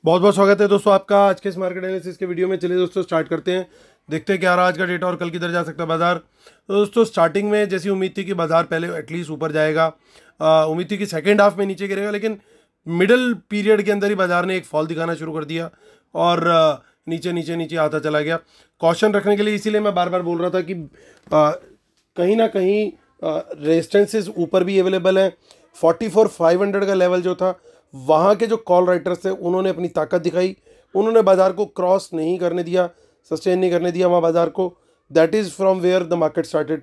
बहुत बहुत स्वागत है दोस्तों आपका आज के इस मार्केट एनालिसिस के वीडियो में। चलिए दोस्तों स्टार्ट करते हैं। देखते हैं क्या रहा आज का डेटा और कल किधर जा सकता है बाजार। तो दोस्तों स्टार्टिंग में जैसी उम्मीद थी कि बाजार पहले एटलीस्ट ऊपर जाएगा, उम्मीद थी कि सेकेंड हाफ में नीचे गिरेगा, लेकिन मिडल पीरियड के अंदर ही बाजार ने एक फॉल दिखाना शुरू कर दिया और नीचे नीचे नीचे आता चला गया। कॉशन रखने के लिए इसीलिए मैं बार बार बोल रहा था कि कहीं ना कहीं रेजिस्टेंसेस ऊपर भी अवेलेबल हैं। 44,500 का लेवल जो था, वहाँ के जो कॉल राइटर्स थे उन्होंने अपनी ताकत दिखाई, उन्होंने बाजार को क्रॉस नहीं करने दिया, सस्टेन नहीं करने दिया वहाँ बाजार को। That is from where the market started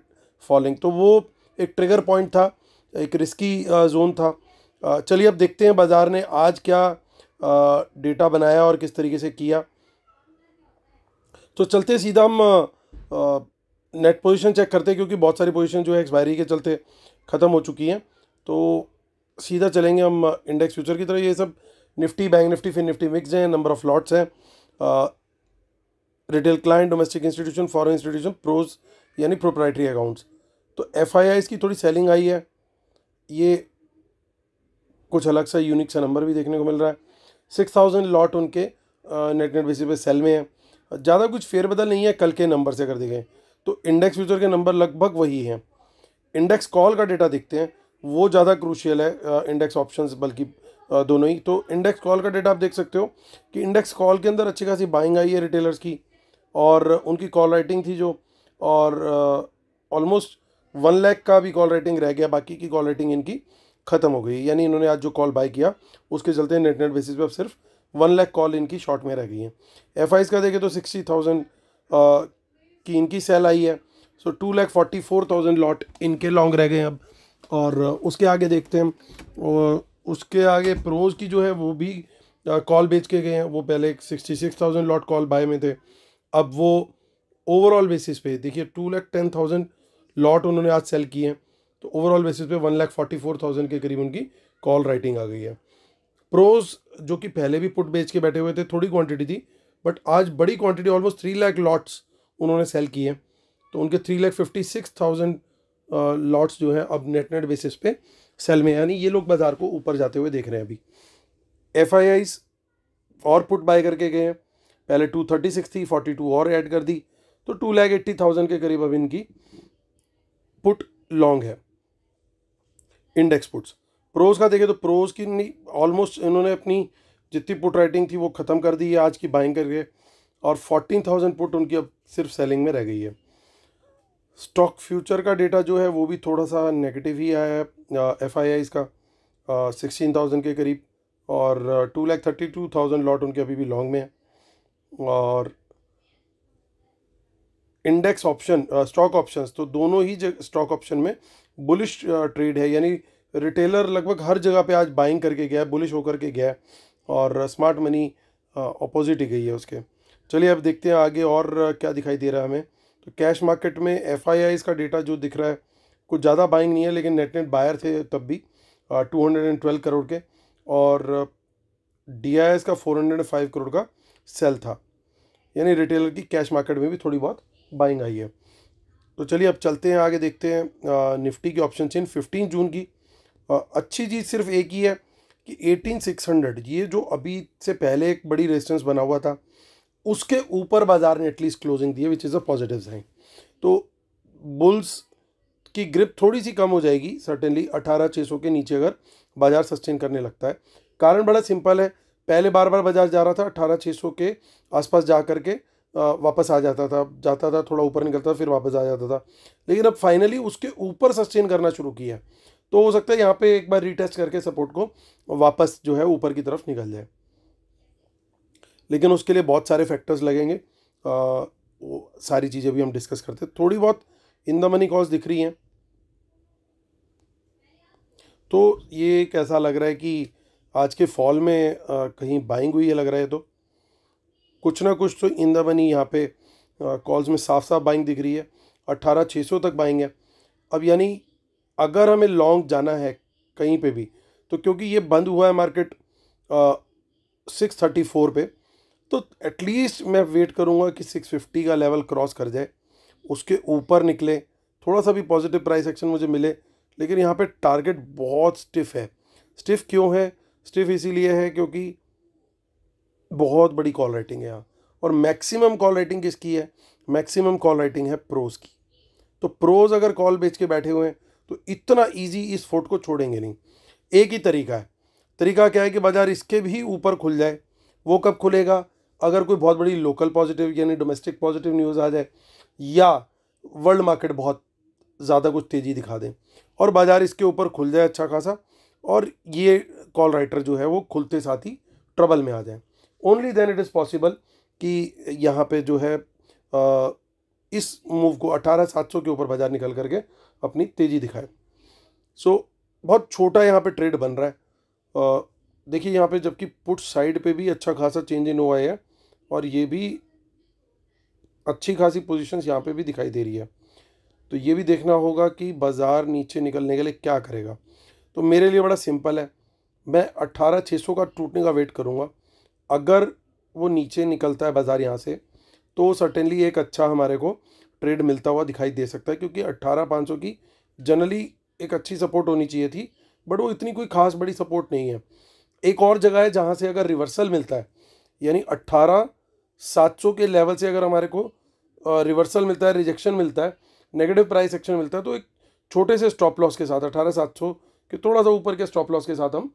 falling. तो वो एक ट्रिगर पॉइंट था, एक रिस्की जोन था। चलिए अब देखते हैं बाजार ने आज क्या डेटा बनाया और किस तरीके से किया। तो चलते सीधा हम नेट पोजीशन चेक करते हैं, क्योंकि बहुत सारी पोजीशन जो है एक्सपायरी के चलते ख़त्म हो चुकी हैं। तो सीधा चलेंगे हम इंडेक्स फ्यूचर की तरह। ये सब निफ्टी, बैंक निफ्टी, फिर निफ्टी मिक्स हैं, नंबर ऑफ लॉट्स हैं, retail client, domestic institution, foreign institution, pros यानी प्रोप्राइटरी अकाउंट्स। तो एफआईआईज़ की थोड़ी सेलिंग आई है, ये कुछ अलग सा यूनिक सा नंबर भी देखने को मिल रहा है। 6,000 लॉट उनके नेट बेसिस पे सेल में है। ज़्यादा कुछ फेरबदल नहीं है कल के नंबर से अगर देखें तो इंडेक्स फ्यूचर के नंबर लगभग वही हैं। इंडेक्स कॉल का डेटा देखते हैं, वो ज़्यादा क्रूशियल है इंडेक्स ऑप्शंस बल्कि दोनों ही। तो इंडेक्स कॉल का डेटा आप देख सकते हो कि इंडेक्स कॉल के अंदर अच्छी खासी बाइंग आई है रिटेलर्स की, और उनकी कॉल राइटिंग थी जो, और ऑलमोस्ट 1 लाख का भी कॉल राइटिंग रह गया, बाकी की कॉल राइटिंग इनकी ख़त्म हो गई। यानी इन्होंने आज जो कॉल बाय किया उसके चलते नेट बेसिस पे अब सिर्फ 1 लाख कॉल इनकी शॉर्ट में रह गई हैं। एफआईज का देखें तो 60,000 की इनकी सेल आई है। सो 2,44,000 लॉट इनके लॉन्ग रह गए अब। और उसके आगे देखते हैं हम, और उसके आगे प्रोज की जो है वो भी कॉल बेच के गए हैं। वो पहले 66,000 लॉट कॉल बाय में थे, अब वो ओवरऑल बेसिस पे देखिए 2,10,000 लॉट उन्होंने आज सेल किए हैं। तो ओवरऑल बेसिस पे 1,44,000 के करीब उनकी कॉल राइटिंग आ गई है। प्रोज जो कि पहले भी पुट बेच के बैठे हुए थे, थोड़ी क्वांटिटी थी, बट आज बड़ी क्वांटिटी ऑलमोस्ट 3 लाख लॉट्स उन्होंने सेल किए हैं। तो उनके 3,56,000 लॉट्स जो है अब नेट बेसिस पे सेल में, यानी ये लोग बाजार को ऊपर जाते हुए देख रहे हैं अभी। एफआईआईज और पुट बाय करके गए हैं, पहले 236 थी, 42 और ऐड कर दी, तो 2,80,000 के करीब अब इनकी पुट लॉन्ग है इंडेक्स पुट्स। प्रोज का देखें तो प्रोज की ऑलमोस्ट इन्होंने अपनी जितनी पुट राइटिंग थी वो ख़त्म कर दी है आज की बाइंग करके, और 14,000 पुट उनकी अब सिर्फ सेलिंग में रह गई है। स्टॉक फ्यूचर का डेटा जो है वो भी थोड़ा सा नेगेटिव ही आया है एफआईआईज़ का, 16,000 के करीब, और 2,32,000 लॉट उनके अभी भी लॉन्ग में है। और इंडेक्स ऑप्शन, स्टॉक ऑप्शंस, तो दोनों ही स्टॉक ऑप्शन में बुलिश ट्रेड है, यानी रिटेलर लगभग हर जगह पे आज बाइंग करके गया है, बुलिश होकर के गया है, और स्मार्ट मनी अपोजिट ही गई है उसके। चलिए अब देखते हैं आगे और क्या दिखाई दे रहा है हमें। तो कैश मार्केट में एफआईआईज़ का डेटा जो दिख रहा है, कुछ ज़्यादा बाइंग नहीं है, लेकिन नेट बायर थे तब भी 212 करोड़ के, और डीआईएस का 405 करोड़ का सेल था, यानी रिटेलर की कैश मार्केट में भी थोड़ी बहुत बाइंग आई है। तो चलिए अब चलते हैं आगे, देखते हैं निफ्टी की ऑप्शन चेन 15 जून की। अच्छी चीज़ सिर्फ एक ही है कि 18,600, ये जो अभी से पहले एक बड़ी रेजिस्टेंस बना हुआ था, उसके ऊपर बाजार ने एटलीस्ट क्लोजिंग दी है, which is a positive sign. तो बुल्स की ग्रिप थोड़ी सी कम हो जाएगी सर्टेनली 18,600 के नीचे अगर बाजार सस्टेन करने लगता है। कारण बड़ा सिंपल है, पहले बार बार बाजार जा रहा था 18,600 के आसपास जा करके वापस आ जाता था, थोड़ा ऊपर निकलता था, फिर वापस आ जाता था, लेकिन अब फाइनली उसके ऊपर सस्टेन करना शुरू किया। तो हो सकता है यहाँ पे एक बार रीटेस्ट करके सपोर्ट को वापस जो है ऊपर की तरफ निकल जाए, लेकिन उसके लिए बहुत सारे फैक्टर्स लगेंगे। वो सारी चीज़ें भी हम डिस्कस करते हैं। थोड़ी बहुत इन द मनी कॉल्स दिख रही हैं, तो ये कैसा लग रहा है कि आज के फॉल में कहीं बाइंग हुई है लग रहा है। तो कुछ ना कुछ तो इन द मनी यहाँ पे कॉल्स में साफ साफ बाइंग दिख रही है। 18,600 तक बाइंग है अब, यानी अगर हमें लॉन्ग जाना है कहीं पे भी, तो क्योंकि ये बंद हुआ है मार्केट 634 पे, तो एटलीस्ट मैं वेट करूँगा कि 650 का लेवल क्रॉस कर जाए, उसके ऊपर निकले, थोड़ा सा भी पॉजिटिव प्राइस एक्शन मुझे मिले। लेकिन यहाँ पे टारगेट बहुत स्टिफ है। स्टिफ क्यों है? स्टिफ इसीलिए है क्योंकि बहुत बड़ी कॉल राइटिंग है यहाँ। और मैक्सिमम कॉल राइटिंग किसकी है? मैक्सिमम कॉल राइटिंग है प्रोज की। तो प्रोज अगर कॉल बेच के बैठे हुए हैं तो इतना इजी इस फोर्ट को छोड़ेंगे नहीं। एक ही तरीका है। तरीका क्या है कि बाजार इसके भी ऊपर खुल जाए। वो कब खुलेगा? अगर कोई बहुत बड़ी लोकल पॉजिटिव यानी डोमेस्टिक पॉजिटिव न्यूज़ आ जाए, या वर्ल्ड मार्केट बहुत ज़्यादा कुछ तेज़ी दिखा दें और बाजार इसके ऊपर खुल जाए अच्छा खासा, और ये कॉल राइटर जो है वो खुलते साथ ही ट्रबल में आ जाए। Only then it is possible कि यहाँ पे जो है इस मूव को 18,700 के ऊपर बाजार निकल करके अपनी तेज़ी दिखाए। सो बहुत छोटा यहाँ पे ट्रेड बन रहा है। देखिए यहाँ पे जबकि पुट साइड पे भी अच्छा खासा चेंज इन हुआ है और ये भी अच्छी खासी पोजीशंस यहाँ पे भी दिखाई दे रही है। तो ये भी देखना होगा कि बाज़ार नीचे निकलने के लिए क्या करेगा। तो मेरे लिए बड़ा सिंपल है, मैं 18,600 का टूटने का वेट करूँगा। अगर वो नीचे निकलता है बाज़ार यहाँ से तो सर्टेनली एक अच्छा हमारे को ट्रेड मिलता हुआ दिखाई दे सकता है, क्योंकि 18,500 की जनरली एक अच्छी सपोर्ट होनी चाहिए थी, बट वो इतनी कोई खास बड़ी सपोर्ट नहीं है। एक और जगह है जहाँ से अगर रिवर्सल मिलता है, यानी 18,700 के लेवल से अगर हमारे को रिवर्सल मिलता है, रिजेक्शन मिलता है, नेगेटिव प्राइस एक्शन मिलता है, तो एक छोटे से स्टॉप लॉस के साथ 18,700 के थोड़ा सा ऊपर के स्टॉप लॉस के साथ हम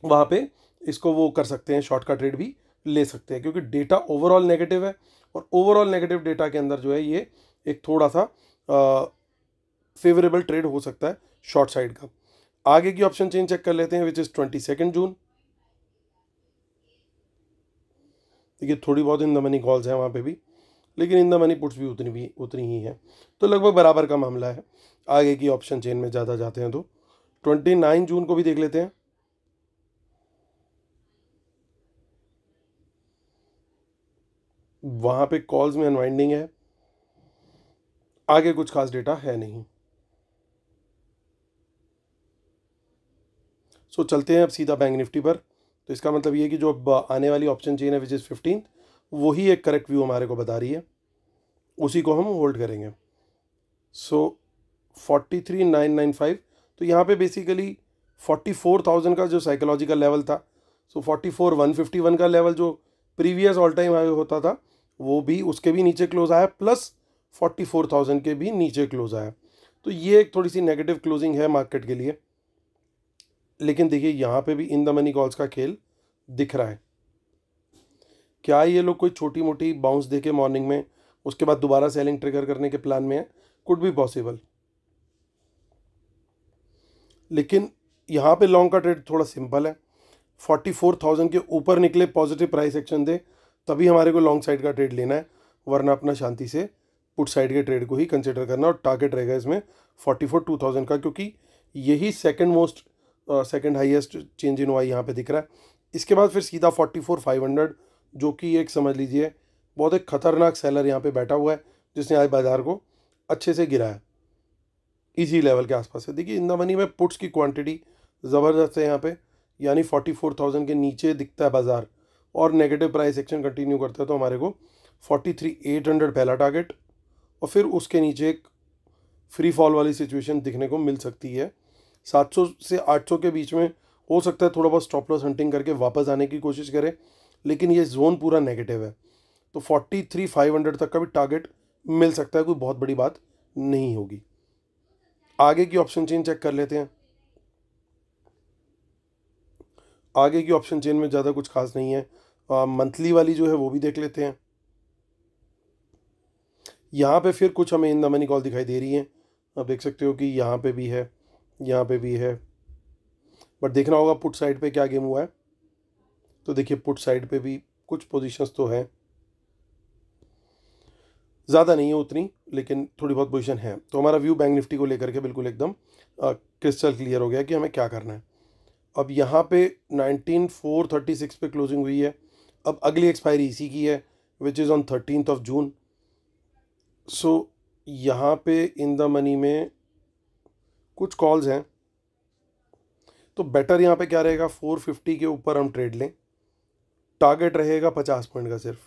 वहाँ पे इसको वो कर सकते हैं, शॉर्ट का ट्रेड भी ले सकते हैं, क्योंकि डेटा ओवरऑल नेगेटिव है और ओवरऑल नेगेटिव डेटा के अंदर जो है ये एक थोड़ा सा फेवरेबल ट्रेड हो सकता है शॉर्ट साइड का। आगे की ऑप्शन चेन चेक कर लेते हैं, विच इज़ 22 जून। देखिए थोड़ी बहुत इन द मनी कॉल्स हैं वहाँ पे भी, लेकिन इन द मनी पुट्स भी उतनी ही है, तो लगभग बराबर का मामला है। आगे की ऑप्शन चेन में ज़्यादा जाते हैं तो 29 जून को भी देख लेते हैं। वहाँ पे कॉल्स में अनवाइंडिंग है, आगे कुछ खास डेटा है नहीं। सो चलते हैं अब सीधा बैंक निफ्टी पर। तो इसका मतलब ये कि जो अब आने वाली ऑप्शन चेन है विच इज़ 15, वही एक करेक्ट व्यू हमारे को बता रही है, उसी को हम होल्ड करेंगे। सो 43,995, तो यहाँ पे बेसिकली 44,000 का जो साइकोलॉजिकल लेवल था, सो 44,151 का लेवल जो प्रीवियस ऑल टाइम हाई होता था, वो भी उसके भी नीचे क्लोज आया, प्लस 44,000 के भी नीचे क्लोज आया। तो ये एक थोड़ी सी नेगेटिव क्लोजिंग है मार्केट के लिए। लेकिन देखिए यहाँ पे भी इन द मनी कॉल्स का खेल दिख रहा है। क्या ये लोग कोई छोटी मोटी बाउंस देके मॉर्निंग में उसके बाद दोबारा सेलिंग ट्रिगर करने के प्लान में है? Could be possible. लेकिन यहाँ पे लॉन्ग का ट्रेड थोड़ा सिंपल है। 44,000 के ऊपर निकले, पॉजिटिव प्राइस एक्शन दे, तभी हमारे को लॉन्ग साइड का ट्रेड लेना है, वरना अपना शांति से पुट साइड के ट्रेड को ही कंसिडर करना। और टारगेट रहेगा इसमें 44,200 का, क्योंकि यही सेकंड हाईएस्ट चेंज इन हुआ यहाँ पे दिख रहा है। इसके बाद फिर सीधा 44,500, जो कि एक समझ लीजिए बहुत एक खतरनाक सेलर यहाँ पे बैठा हुआ है, जिसने आज बाजार को अच्छे से गिराया। इसी लेवल के आसपास है। देखिए इन द मनी में पुट्स की क्वांटिटी ज़बरदस्त है यहाँ पे, यानी 44,000 के नीचे दिखता है बाजार और नेगेटिव प्राइस एक्शन कंटिन्यू करता है, तो हमारे को 43,800 पहला टारगेट, और फिर उसके नीचे एक फ्री फॉल वाली सिचुएशन दिखने को मिल सकती है। 700 से 800 के बीच में हो सकता है थोड़ा बहुत स्टॉप लॉस हंटिंग करके वापस आने की कोशिश करें, लेकिन ये जोन पूरा नेगेटिव है, तो 43,500 तक का भी टारगेट मिल सकता है, कोई बहुत बड़ी बात नहीं होगी। आगे की ऑप्शन चेन चेक कर लेते हैं। आगे की ऑप्शन चेन में ज़्यादा कुछ खास नहीं है। मंथली वाली जो है वो भी देख लेते हैं। यहाँ पे फिर कुछ हमें इन द मनी कॉल दिखाई दे रही है। आप देख सकते हो कि यहाँ पे भी है, यहाँ पे भी है, बट देखना होगा पुट साइड पे क्या गेम हुआ है। तो देखिए पुट साइड पे भी कुछ पोजीशंस तो हैं, ज़्यादा नहीं है उतनी, लेकिन थोड़ी बहुत पोजीशन है। तो हमारा व्यू बैंक निफ्टी को लेकर के बिल्कुल एकदम क्रिस्टल क्लियर हो गया कि हमें क्या करना है। अब यहाँ पे 19,436 पे क्लोजिंग हुई है। अब अगली एक्सपायरी इसी की है, विच इज़ ऑन 13 जून। सो यहाँ पे इन द मनी में कुछ कॉल्स हैं, तो बेटर यहाँ पे क्या रहेगा, 450 के ऊपर हम ट्रेड लें, टारगेट रहेगा 50 पॉइंट का सिर्फ।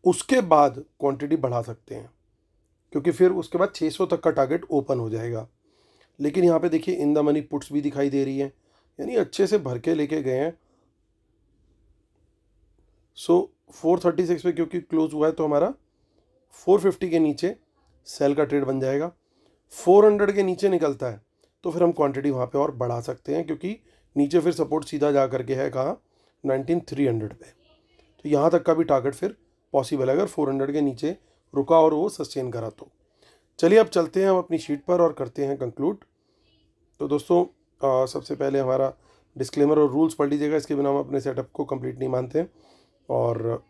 उसके बाद क्वांटिटी बढ़ा सकते हैं, क्योंकि फिर उसके बाद 600 तक का टारगेट ओपन हो जाएगा। लेकिन यहाँ पे देखिए इन द मनी पुट्स भी दिखाई दे रही है, यानी अच्छे से भर के लेके गए हैं। सो 436 पे क्योंकि क्लोज हुआ है तो हमारा 450 के नीचे सेल का ट्रेड बन जाएगा। 400 के नीचे निकलता है तो फिर हम क्वांटिटी वहाँ पे और बढ़ा सकते हैं, क्योंकि नीचे फिर सपोर्ट सीधा जा करके है कहाँ, 19300 पे। तो यहाँ तक का भी टारगेट फिर पॉसिबल है अगर 400 के नीचे रुका और वो सस्टेन करा तो। चलिए अब चलते हैं हम अपनी शीट पर और करते हैं कंक्लूड। तो दोस्तों सबसे पहले हमारा डिस्क्लेमर और रूल्स पढ़ लीजिएगा, इसके बिना हम अपने सेटअप को कंप्लीट नहीं मानते हैं। और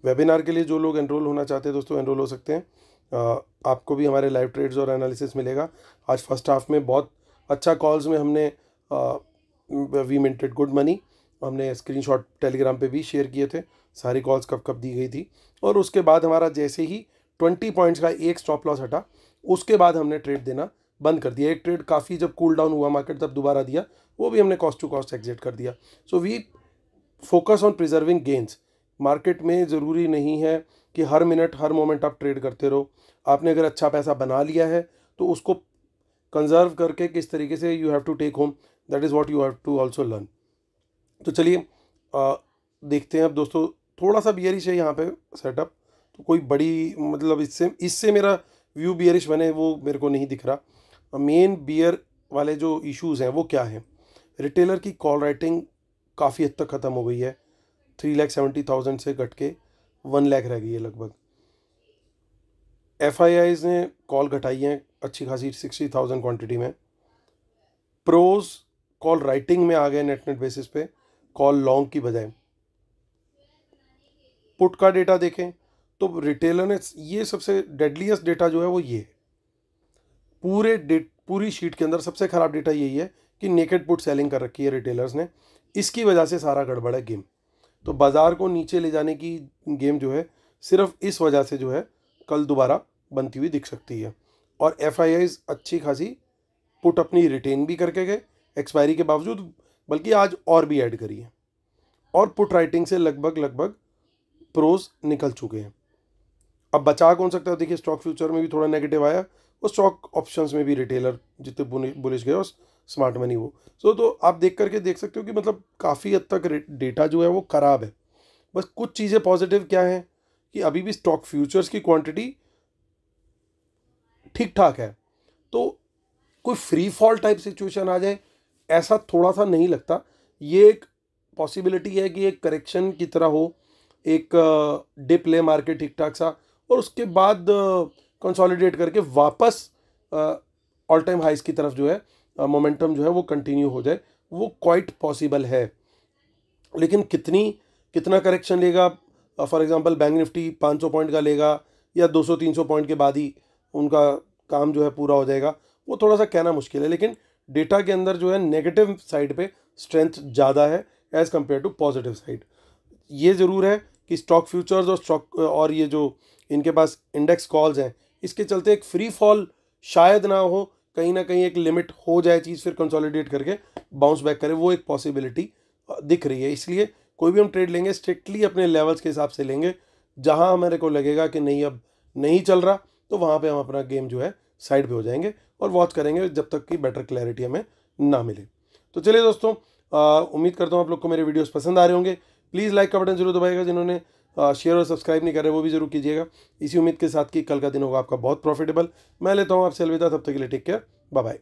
वेबिनार के लिए जो लोग एनरोल होना चाहते हैं दोस्तों एनरोल हो सकते हैं। आपको भी हमारे लाइव ट्रेड्स और एनालिसिस मिलेगा। आज फर्स्ट हाफ में बहुत अच्छा कॉल्स में हमने वी मिंटेड गुड मनी, हमने स्क्रीनशॉट टेलीग्राम पे भी शेयर किए थे, सारी कॉल्स कब कब दी गई थी। और उसके बाद हमारा जैसे ही 20 पॉइंट्स का एक स्टॉप लॉस हटा, उसके बाद हमने ट्रेड देना बंद कर दिया। एक ट्रेड काफ़ी जब कूल डाउन हुआ मार्केट तब दोबारा दिया, वो भी हमने कॉस्ट टू कॉस्ट एग्जिट कर दिया। So we focus on preserving gains. Market में ज़रूरी नहीं है कि हर मिनट हर मोमेंट आप ट्रेड करते रहो। आपने अगर अच्छा पैसा बना लिया है तो उसको कंजर्व करके किस तरीके से you have to take home, that is what you have to also learn. तो चलिए देखते हैं अब दोस्तों, थोड़ा सा बियरिश है यहाँ पे सेटअप, तो कोई बड़ी मतलब इससे मेरा व्यू बियरिश बने वो मेरे को नहीं दिख रहा। मेन बियर वाले जो इश्यूज़ हैं वो क्या हैं, रिटेलर की कॉल राइटिंग काफ़ी हद तक ख़त्म हो गई है। 3,70,000 से घट के 1 लाख रह गई है लगभग। FIIs ने कॉल घटाई हैं अच्छी खासी 60,000 क्वांटिटी में। प्रोज कॉल राइटिंग में आ गए नेट बेसिस पे, कॉल लॉन्ग की बजाय। पुट का डेटा देखें तो रिटेलर ने ये सबसे डेडलीस्ट डेटा जो है वो ये है। पूरी शीट के अंदर सबसे ख़राब डेटा यही है कि नेकेड पुट सेलिंग कर रखी है रिटेलर्स ने। इसकी वजह से सारा गड़बड़ है गेम। तो बाज़ार को नीचे ले जाने की गेम जो है सिर्फ इस वजह से जो है कल दोबारा बनती हुई दिख सकती है। और FIIs अच्छी खासी पुट अपनी रिटेन भी करके गए एक्सपायरी के बावजूद, बल्कि आज और भी ऐड करी है। और पुट राइटिंग से लगभग प्रोज निकल चुके हैं। अब बचा कौन सकता है, देखिए स्टॉक फ्यूचर में भी थोड़ा नेगेटिव आया और स्टॉक ऑप्शंस में भी रिटेलर जितने बुलिश गए और स्मार्ट मनी वो। तो आप देख करके देख सकते हो कि मतलब काफ़ी हद तक डेटा जो है वो ख़राब है। बस कुछ चीज़ें पॉजिटिव क्या हैं कि अभी भी स्टॉक फ्यूचर्स की क्वांटिटी ठीक ठाक है। तो कोई फ्री फॉल टाइप सिचुएशन आ जाए ऐसा थोड़ा सा नहीं लगता। ये एक पॉसिबिलिटी है कि एक करेक्शन की तरह हो, एक डिप ले मार्केट ठीक ठाक सा, और उसके बाद कंसोलिडेट करके वापस ऑल टाइम हाइस की तरफ जो है मोमेंटम जो है वो कंटिन्यू हो जाए, वो क्वाइट पॉसिबल है। लेकिन कितना करेक्शन लेगा, for example bank Nifty 500 point का लेगा या 200-300 पॉइंट के बाद ही उनका काम जो है पूरा हो जाएगा, वो थोड़ा सा कहना मुश्किल है। लेकिन डेटा के अंदर जो है नेगेटिव साइड पे स्ट्रेंथ ज़्यादा है as compared to positive side. ये ज़रूर है कि स्टॉक फ्यूचर्स और स्टॉक और ये जो इनके पास इंडेक्स कॉल्स हैं, इसके चलते एक फ्री फॉल शायद ना हो, कहीं ना कहीं एक लिमिट हो जाए चीज़, फिर कंसोलिडेट करके बाउंस बैक करे, वो एक पॉसिबिलिटी दिख रही है। इसलिए कोई भी हम ट्रेड लेंगे स्ट्रिक्टली अपने लेवल्स के हिसाब से लेंगे। जहां हमारे को लगेगा कि नहीं अब नहीं चल रहा, तो वहां पे हम अपना गेम जो है साइड पे हो जाएंगे और वॉच करेंगे जब तक कि बेटर क्लैरिटी हमें ना मिले। तो चलिए दोस्तों, उम्मीद करता हूँ आप लोग को मेरे वीडियोस पसंद आ रहे होंगे। प्लीज़ लाइक का बटन जरूर दबाइएगा, जिन्होंने शेयर और सब्सक्राइब नहीं कर रहे वो भी जरूर कीजिएगा। इसी उम्मीद के साथ कि कल का दिन होगा आपका बहुत प्रॉफिटेबल। मैं लेता हूँ आपसे अलविदा, तब तक के लिए टेक केयर, बाय बाय।